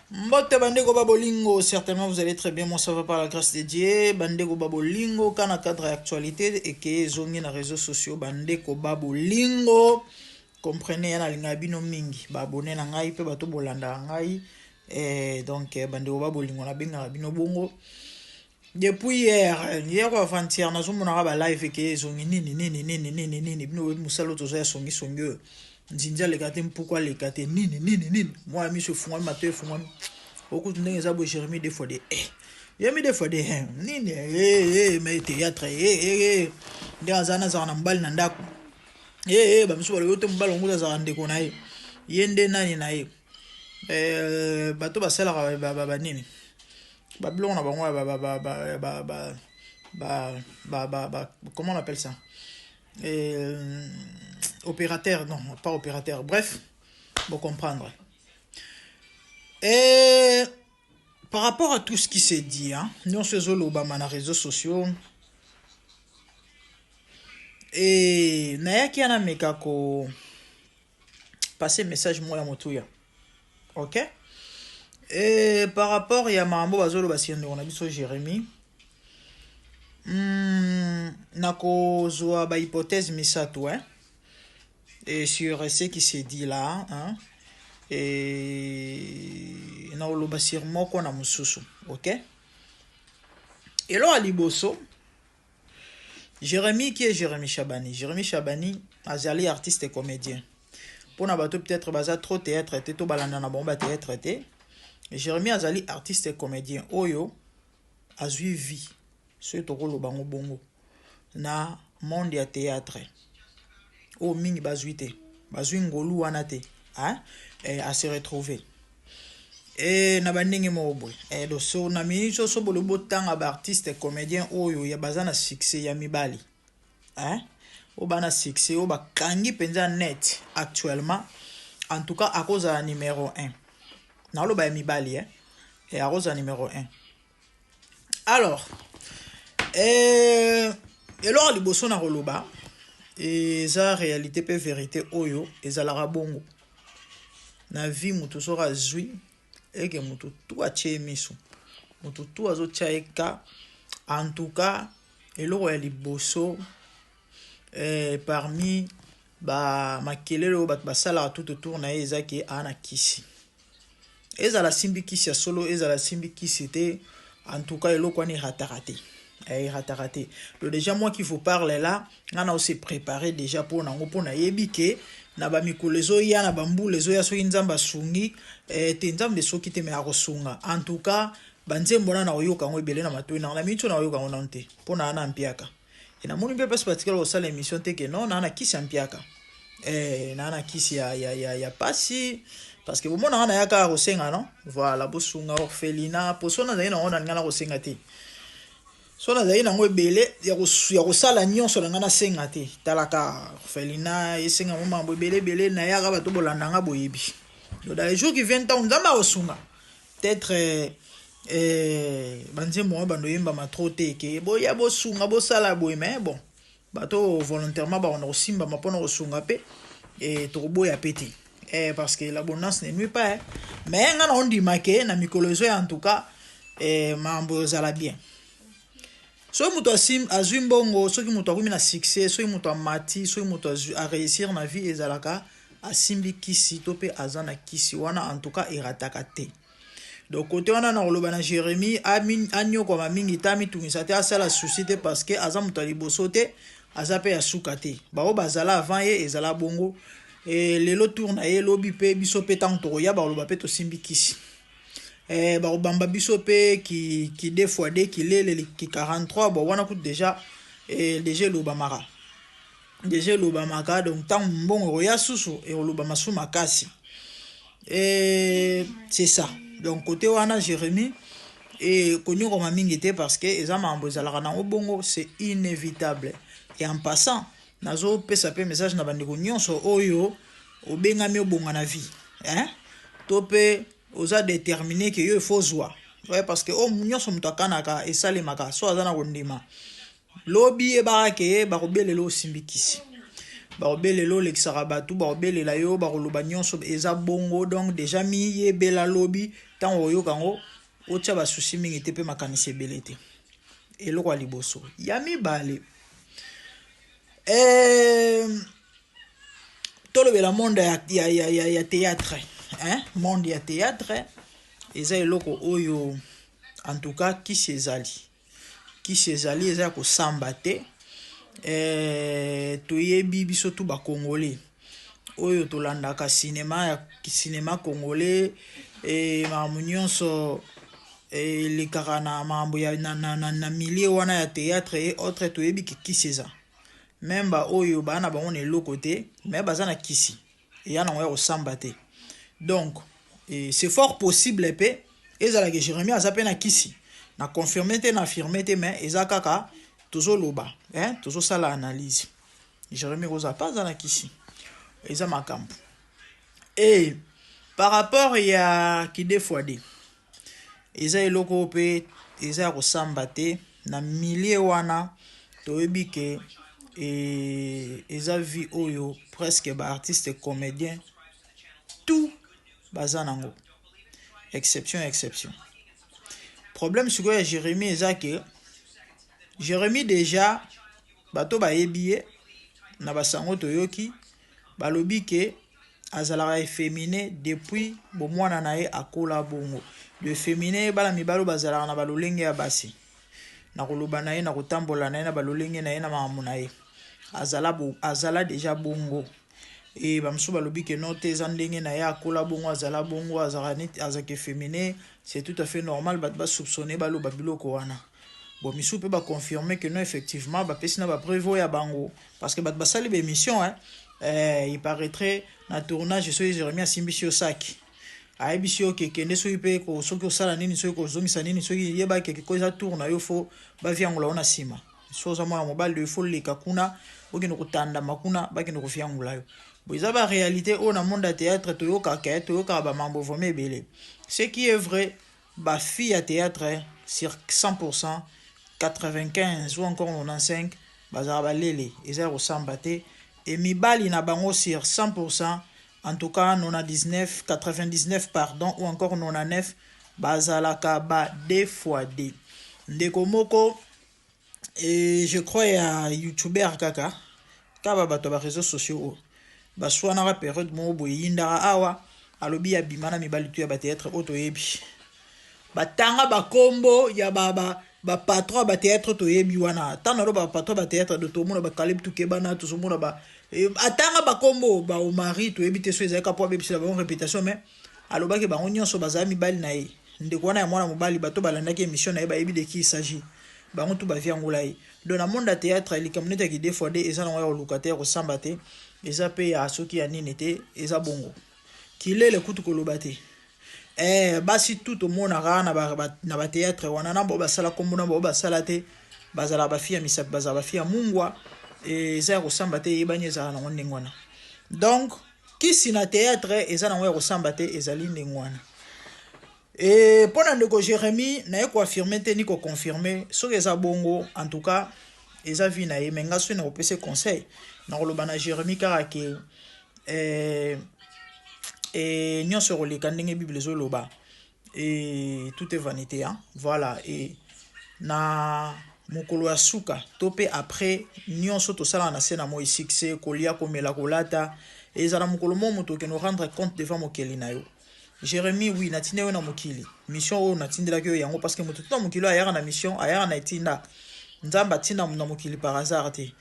Mbote bandeko babolingo, certainement vous allez très bien, moi ça va par la grâce de Dieu. Bandeko babolingo, kana cadre actualité et que zongi na réseaux sociaux, bandeko babolingo. Comprenez yana linga bino mingi, babone na ngai pe bato bolanda ngai. Donc bandeko babolingo na benga bino bongo. Depuis hier ou avant-hier, nous avons ba live que zongi nini bino musalo tozo ya songi songi. Nzinja le katem pourquoi le katem nini moi ami se fond matin fond beaucoup de gens ont Jérémie des fois des il mis des fois des nini mais théâtre des ana za na mbali na ndako ba mso ba yote mbalo ngoza za ndeko na ye yende nani na ye bato ba sala ba nini ba blon na bango comment on appelle ça opérateur, non, pas opérateur, bref, vous comprendre. Et par rapport à tout ce qui s'est dit, hein, nous sommes Obama dans les réseaux sociaux, et naya qui a meka ko passer message moi à motuya, ok? Et par rapport à Mambo Bazolo Basiendo, on a vu sur Jérémie, nako zoa ba hypothèse misato, hein? Et sur ce qui s'est dit là, hein, et na oloba sur moko na mususu, ok? Et là, à Liboso, Jérémy, qui est Jérémy Chabani? Jérémy Chabani, azali artiste et comédien. Pour na bato peut-être baza trop théâtre, to balanda na bomba théâtre. Jérémy azali artiste et comédien. Oyo, azui vie. Ce tokolo bango bongo. Na monde ya théâtre. Oh mingi bazuite bazui ngolu wana te hein à se retrouver et na bandenge mobo et do so na miniso so bolo botanga ba artiste comédien oyo ya bazana succès ya mibali hein o bana succès o ba kangi penza net actuellement en tout cas à cause de numéro 1 na lo ba mibali hein et à cause de numéro 1 alors et alors liboso na roloba et ça réalité pe vérité oyo ezalara bongo na vie mutu sora zui eke mutu tu ache miso mutu tu azo chaeka en tout cas eloko ya liboso parmi ba makelelo bat basala tout autour na ezaki ana kisi ezala simbi kisi ya solo ezala simbi kisi te en tout cas eloko ani ratarate. Le déjà moi qui vous parle là, on a aussi préparé déjà pour na yebike na ba mikolezo ya na bambu lezo ya so inzamba sungi te nzambe so kite me akosunga. En tout cas, banzembo na oyoka ngo ebele na matoi na micho na oyoka ngo nante pona na mpiaka. Et na moni pe pas particulier au salle émission te que non na kisi mpiaka. Na kisi ya pasi parce que bon na yaka kosenga non. Voilà, bosunga orphelina, posona za ina ona ngana kosenga te. So na zaina ngo ebele ya kosala nyonso na ngana senga te talaka felina esenga mambo ebele na yaka bato bolanda nga boyebi dans les jours qui viennent on nzamba osunga peut-être banze mo bando yemba matro te ke boya bosunga bosala boye mais bon bato volontairement ba on osimba mapona osunga pe et to boya peti parce que l'abondance ne nuit pas mais ngana on dit make na mikolozo en tout cas mambo zala bien. So muto asim azumbongo so ki muto akumi na succès so muto amati so muto a réussir na vie ezalaka asimbi kisi to pe azana kisi wana en tout cas irataka te. Donc côté wana na oloba na Jérémy amin anyo kwa mamingi tami tungisa te asala souci te parce que aza muto liboso te aza pe ya suka te. Ba o bazala avant ye ezala bongo et lelo tourna ye lobi pe biso pe tanto ya ba oloba pe to simbi kisi. Ba bamba biso pe qui des fois dès qu'il est qui 43 bon wana coûte déjà déjà l'obamara donc tant bon roya susu et l'obama sou makasi et c'est ça donc côté wana Jérémy et connu comme mingité parce que eza mambo ezalaka na obongo c'est inévitable et en passant nazo pesa pe message na bandeko nyonso oyo obengami obonga na vie hein topé oza déterminé que il faut joie ouais parce que oh nyonso mutakanaka esale maka so azana kondima lobi e barake ba kobelelo simbikisi baobelelo lekisaka bato baobelela yo bakoloba nyonso eza bongo. Donc déjà miyebela lobi ntango oyoka yango otya basusi mingi te mpe makanisi ebele te. Eloko ya liboso ya mibale tolobela monde ya théâtre, hein? Monde ya théâtre eza eloko oyo en tout cas kisi ezali eza kosamba te. Toyebi biso tu bakongolais oyo tolandaka cinéma congolais makambo nyonso elekaka na makambo na milieu wana ya théâtre et autre. Toyebi kisi eza même oyo bana bango na eloko te mais baza na kisi eya nango ya kosamba te. Donc c'est fort possible pe ezalaka Jérémie aza pe na kisi na confirmé te na affirmé te mais eza kaka tozoloba, tozosala analyse. Jérémie koza pas aza na kisi eza makambo. Et par rapport ya kide fois de eza eloko pe eza ya kosamba te na milieu wana. Toyebi ke eza vie oyo presque ba artiste comédien tout baza nango exception. Problème sikoyo ya Jérémie eza ke Jérémie déjà bato bayebi ye na basango toyoki balobi ke azalaka efféminé depuis bomwana na ye akola bongo. Le féminin bala mibalo bazalaka na balolenge ya basi na koloba na ye na kotambola na ye na balolenge na ye na makambo na ye azala déjà bongo. Et bamso balobi ke no te eza ndenge na ye akola bongo azala bongo azake féminin. C'est tout à fait normal bat ba soupçonner baloba biloko wana. Bon misu pe ba confirmer que non effectivement ba pesi na ba prévo ya bango parce que bat basali ba émission il paraîtrait na tournage so Jérémie asimbisi osaki ayebisi yo kekende soki pe ko soki osala nini soki kozongisa nini soki yeba keke ko eza tourna yo fo baviangula ona nsima so za mwana mobali de fo leka kuna okende kotanda makuna bakende kofiangula yo. Bon eza ba réalité o na monde ya théâtre toyoka ba mambo vraiment ebele. Ce qui est vrai ba fille à théâtre sur 100% 95 ou encore 95 bazara balele eza kosamba te. Et mibali na bango sur 100%, en tout cas 99 pardon, ou encore 99 bazalaka ba 2 fois 2. Ndeko moko et je crois ya YouTuber kaka bato ba réseaux sociaux baswana ka période mo boyindaka awa alobi ya bimana mibali tu ya ba théâtre otoyebi batanga bakombo ya ba patron ba théâtre toyebi wana tano ba patron ba théâtre de tomona ba kalib tu kebana to somona ba atanga bakombo ba o mari toyebi te so ezaka po bebisa ba réputation mais alobaki bango nyonso bazami bali na ye ndeko wana ya mwana mobali bato balandaki émission na ye bayebi de qui il s'agit bango tu baviangula ye. Dans le monde de théâtre likamneta ki des fois des eza na locataire osamba te eza pe ya soki ya nini te eza bongo kilele kutu koloba te. Basi tout au monde na ba théâtre wana na bo basala kombo na bo basala te bazala ba fia misap bazala ba fia mungwa eza kosamba te yebani eza na ngwana. Donc kisi na théâtre eza na kosamba te ezali ndengwana. Et pendant que Jérémie n'a pas affirmé ni ko confirmer ce que ça bongo en tout cas eza vi na ye menga so na opese conseil na koloba na Jérémie karake nyonso roleka ndenge bible ezoloba et tout est vanité hein. Voilà et na mokolo ya suka to pe après nyonso tosala na sena mo succès kolia komela kolata ezala mokolo mo moto ke no rendre compte devant mokeli na yo. Jérémie oui natinde yo na mokili mission o natindela ke yango parce que moto to mokili ayaka na mission ayaka na etinda nzamba tinda na mokili par hasard te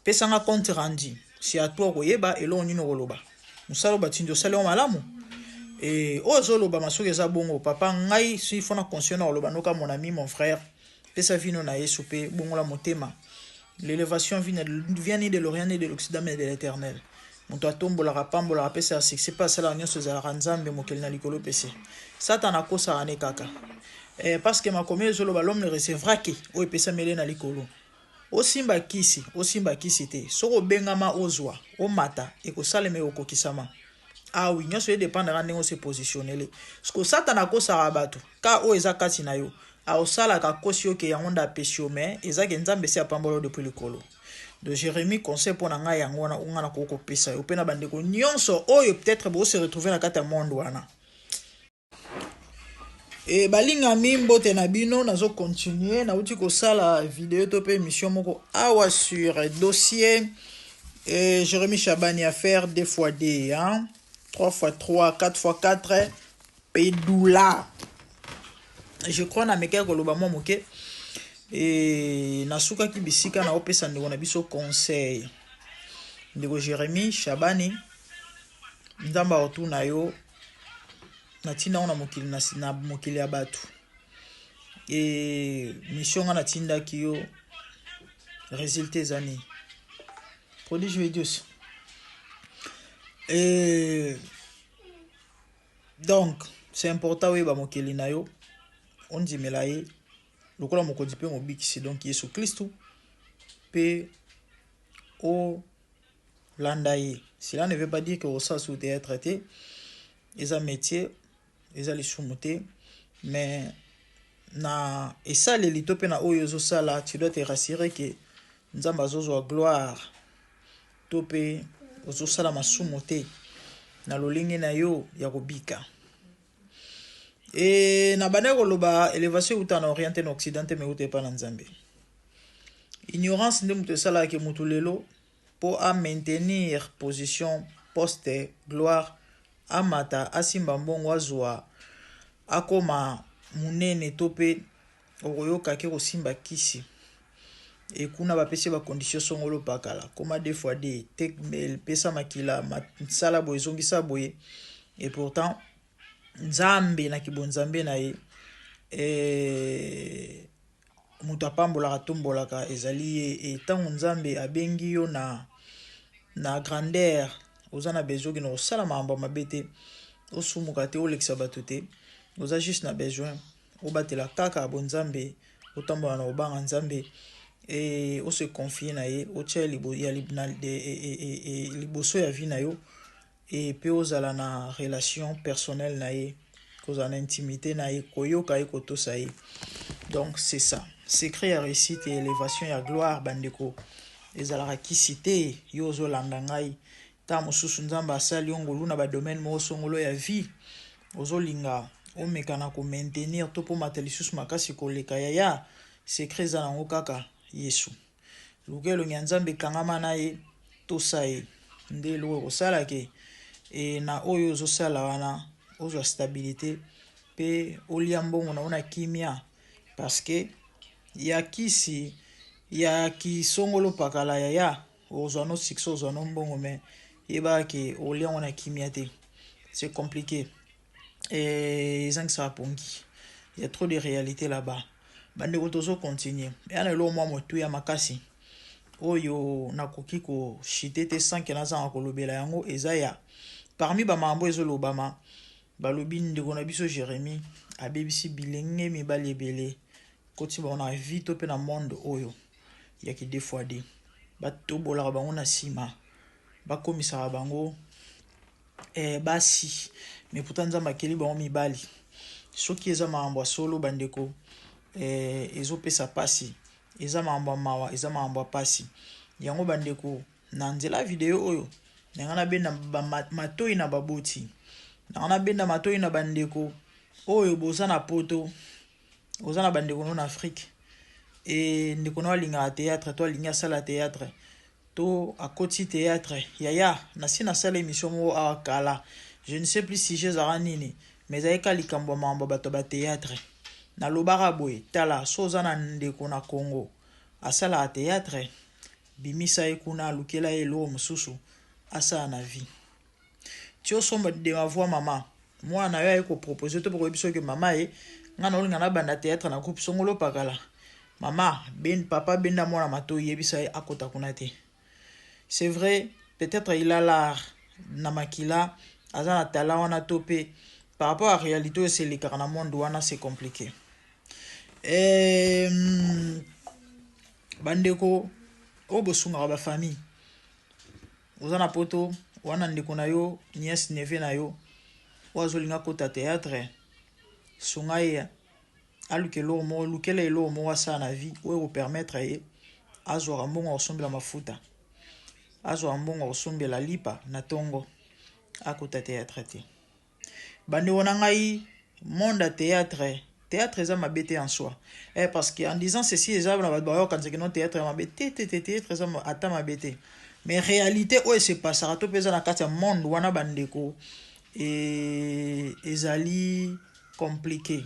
pesanga compte rendu si à toi koyeba elo nino koloba musalo batindo sale malamu et ozoloba masoki eza bongo papa ngai si fona conscient na koloba noka mon ami mon frère pesa vino na yesu pe bongo la motema l'élévation vient ni de l'Orient ni de l'Occident mais de l'Éternel. Moto atombolaka pambolaka pesa succès pas sala nyonso ezalaka nzambe mokeli na likolo pese satan akosaka ne kaka parce que makomi ezoloba l'homme ne recevra que oyo epesa mele na likolo osimba kisi te soko obengama ozwa omata ekosalema ekokokisama oui nyonso edépendaka ndenge ose positionnele siko satan akosaka bato ka oyo eza kati na yo aosalaka kosi oke yango nda apesi yo me ezake nzambe esi apambola yo depuis likolo de Jérémy conseil pour nga yango wana ungana koko pesa yo pena bandeko nyonso oyo peut-être bo se retrouver na kata monde wana. Et balinga mimbote na bino nazo continuer na uti ko sala vidéo to pe émission moko awa sur dossier et Jérémy Chabani à faire 2x2 hein 3x3 4x4 pédoula. Je crois na meka ko loba mo moke et nasuka ki bisika na opesa ndeko na biso conseil ndeko Jérémy Chabani ndamba otuna yo na tinda ona mokili na mokili ya batu et mission nga na tinda ki yo résultats zani prodige videos et donc c'est important oui ba mokili na yo on dit melaye lokola mokodi pe mobikisi donc Yesu Kristo pe o landaye. Cela ne veut pas dire que au sens où tu es traité ils ont métier ils ont les sous-montés mais na et ça les litope na oyo zo sala tu dois te rassurer que nzamba zozo gloire topé ozo sala masumote na lolingi na yo ya kobika. Et na bana koloba élévation uta na orienté na occident mais uta pa na nzambe. Ignorance ndé muto sala ke mutu lelo pour à maintenir position poste gloire amata asimba mbongo azwa akoma munene tope okoyoka ke kosimba kisi et kuna ba pesi ba condition songolo pakala koma 2x2 tek mail pesa makila sala boyezongisa boye et pourtant nzambe na kibonzambe na ye mutu apambolaka tombolaka ezali ye et tango nzambe abengi yo na grandeur oza na besoin ki na kosala makambo mabe te osumuka te olekisa bato te oza juste na besoin obatela kaka bonzambe otambola na obanga nzambe et ose confie na ye otia liboso ya vie na yo et pe ozala na relation personnelle na ye kozala na intimité na ye koyoka ye kotosa ye. Donc c'est ça secret ya réussite et élévation ya gloire bandeko ezalaka kisi te yo ozolanda ngai ta mosusu nzambe asali yo ngolu na badomaine moko songolo ya vie ozolinga omekana ko maintenir to po mata lisusu makasi koleka yaya secret eza nango kaka Yesu lukelo nya nzambe kangama na ye tosa ye nde eloko kosala ke e na oyo ozosala wana ozwa stabilité pe olia mbongo na ona kimia parce que ya kisi ya kisongolo pakala yaya ozwa no succès ozwa no mbongo mais yeba ke olia ona kimia te c'est compliqué et ça ça pongi il y a trop de réalité là-bas bande kotozo continuer et ana lo mwa motu ya makasi oyo nakoki ko chiter te sans que naza kolobela yango ezaya parmi ba mambo ezolobama balobi ndeko na biso Jérémy abebisi bilenge mibali ebele koti ba na vie to pe na monde oyo ya ki 2x2 batobolaka bango na sima bakomisaka bango basi mais pourtant nzamba akeli bango mibali soki eza makambo ya solo bandeko ezopesa pasi eza makambo mawa eza makambo pasi yango bandeko na nzela video oyo nangana benda matoi na baboti nangana benda matoi na bandeko oyo boza na poto oza na bandeko no na Afrique et ndeko no alinga théâtre to alinga sala théâtre to akoti théâtre yaya na sina sala émission mo akala je ne sais plus si j'ai zaranini mais ayeka likambo mambo bato ba théâtre na lobara boy tala soza na ndeko na Congo asala théâtre bimisa ekuna lukela elo mususu asa na vie tio somba de ma voix maman moi na yo eko proposer to pour biso que maman ngana olinga na banda théâtre na groupe songolo pakala maman ben papa benda mwana mato yebisa akota kuna te c'est vrai peut-être il a l'art na makila azana talent wana topé par rapport à la réalité c'est les carnamons monde wana c'est compliqué bandeko obosunga ba famille ozana poto wana ndeko na yo nièce neveu na yo wazolinga kota théâtre sunga ye alukelo mo lukele elo mo wasa na vie o permettre ye azwaka mbongo akosombela mafuta, azwaka mbongo akosombela lipa na tongo, akota théâtre te. Bandeko na ngai, monde à théâtre, théâtre eza mabe te en soi. Parce que en disant ceci, eza na bato bayokanisa ke non théâtre mabe te, théâtre eza ata mabe te. Mais réalité oyo se passera to peza na kati ya monde wana bandeko ezali compliqué.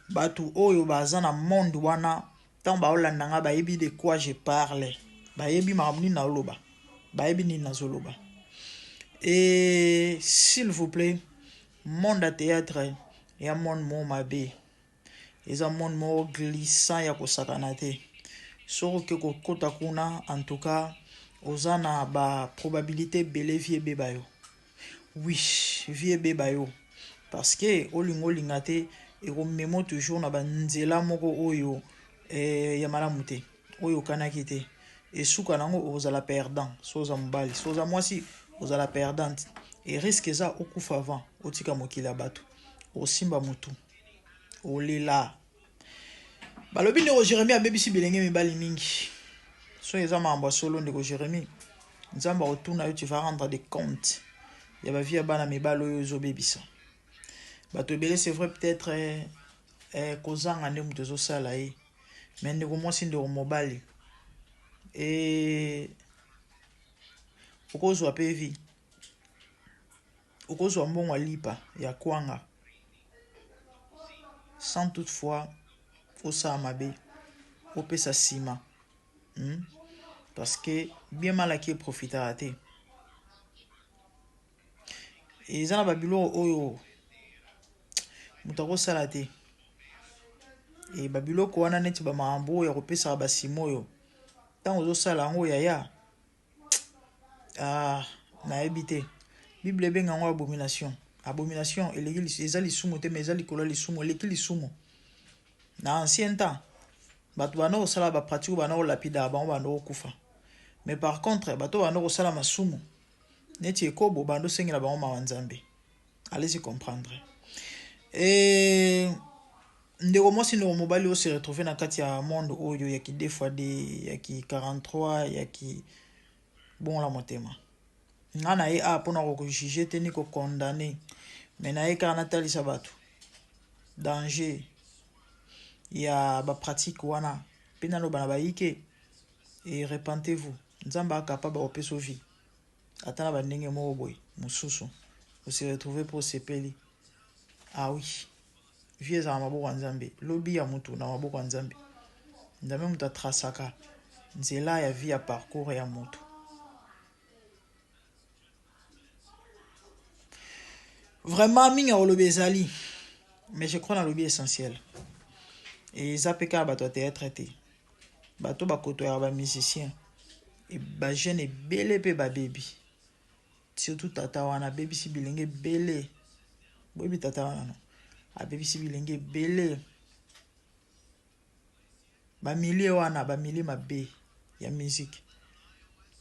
Batu oyo baza na monde wana tant baolanda nga bayebi de quoi je parle, bayebi makambo nini naoloba, bayebi nini nazoloba. Et s'il vous plaît, monde à théâtre ya monde mo mabe, eza monde mo glissant ya kosakana te. Soko ke kota kuna, en tout cas oza na ba probabilité bele vie beba yo. Oui, vie beba yo. Parce que olinga te ekomemo toujours na banzela moko oyo ya malamu te, oyo kanaki te. Esuka nango ozala perdant, soza mobali, soza mwasi ozala perdante. Et risque eza okufa avant, otika mokili ya bato, osimba mutu, olela. Balobi ndeko Jérémie abebisi bilenge mibali mingi. So eza makambo solo ndeko Jérémie, nzamba otuna yo tu vas rendre des comptes. Ya ba vie bana mibali oyo ezobebisa. Bato ebele c'est vrai peut-être kozanga nde mutu ezosala ye. Mais ndeko mwasi ndeko mobali. Et okozwa pe vi. Okozwa mbongo lipa ya kwanga. Sans toutefois osala mabe, opesa sima. Parce que bien malaki profitera te. Eza na babilo oyo mutu akosala te. E babiloko wana neti bamakambo oyo akopesaka basima oyo ntango ozosala yango yaya nayebi te. Bible ebenga yango abomination. Abomination eleki eza lisumu te, mais eza likolo ya lisumu, eleki lisumu. Na ancien temps bato bana kosala bapratique bana kolapida bango banda kokufa. Mais par contre bato bana kosala masumu neti ekobo bando sengela bango mawa nzambe. Allez-y comprendre. Et ndeko mwasi ndeko mobali o se retrouver na kati ya monde oyo ya ki 2x2 ya ki 43 ya ki bon la motema. Nga na ye pona ko juger te ni ko condamner, mais na ye kana talisa bato danger ya ba pratique wana pena lo bana baike. Et repentez-vous, nzamba capable de opesa vie atana ba ndenge mo boy mususu vous se retrouver pour sepeli. Ah oui, vie za maboko nzambe, lobi ya mutu na maboko nzambe. Nzambe muta trasaka nzela ya vie ya parcours ya mutu. Vraiment minga olobi ezali, mais je crois na lobi essentiel. Et ça peut ka bato théâtre te. Bato bakoto ya ba musicien et ba jeune bele pe ba baby. Surtout tata wana baby si bilenge bele. Baby tata wana no. A baby si bilenge bele. Ba milie wana ba milie mabe ya musique,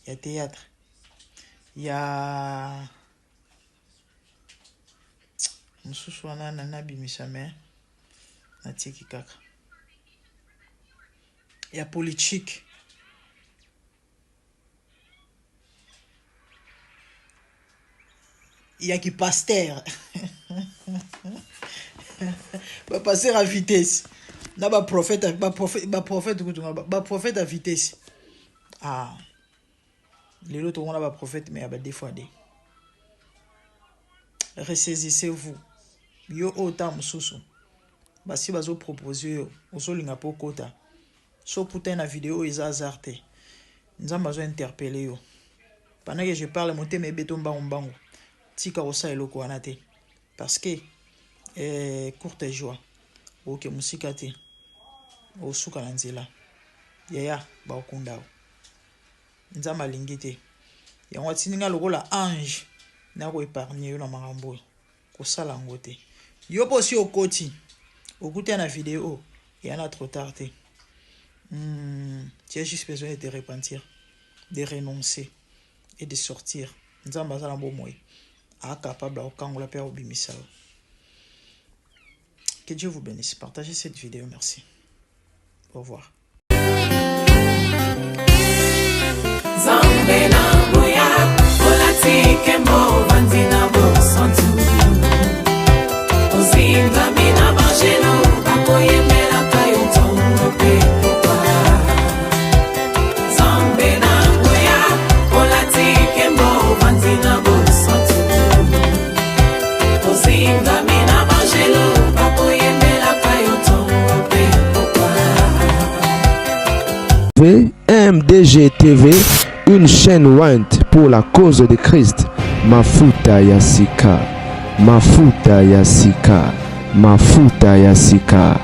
ya théâtre, ya mususu wana na bimisa me na tiki kaka. Ya politique. Ya qui pasteur. Ba passer à vitesse. Na ba prophète à vitesse. Les autres on a ba prophète mais ba des fois des. Ressaisissez-vous. Yo autant mususu. Ba si bazo proposer yo, osolinga po kota. So putain na vidéo eza azarte. Nzamba zo interpeller yo. Pendant que je parle monter mes béton bango. Tika osa eloko wana te. Parce que courte joie. Ok musika te. Osuka na nzela. Yaya ba okunda. Nzamba lingi te. Yango tininga lokola ange na ko épargner yo na makambo. Ko sala ngote. Yo posi okoti. Okuta na vidéo et yana trop tard te. Tu as juste besoin de te repentir, de renoncer et de sortir. Nzamba za na bomoi. Capable au kangola père obimisa. Que Dieu vous bénisse. Partagez cette vidéo. Merci. Au revoir. MDG TV, une chaîne Went pour la cause de Christ. Mafuta Yasika, Mafuta Yasika, Mafuta Yasika.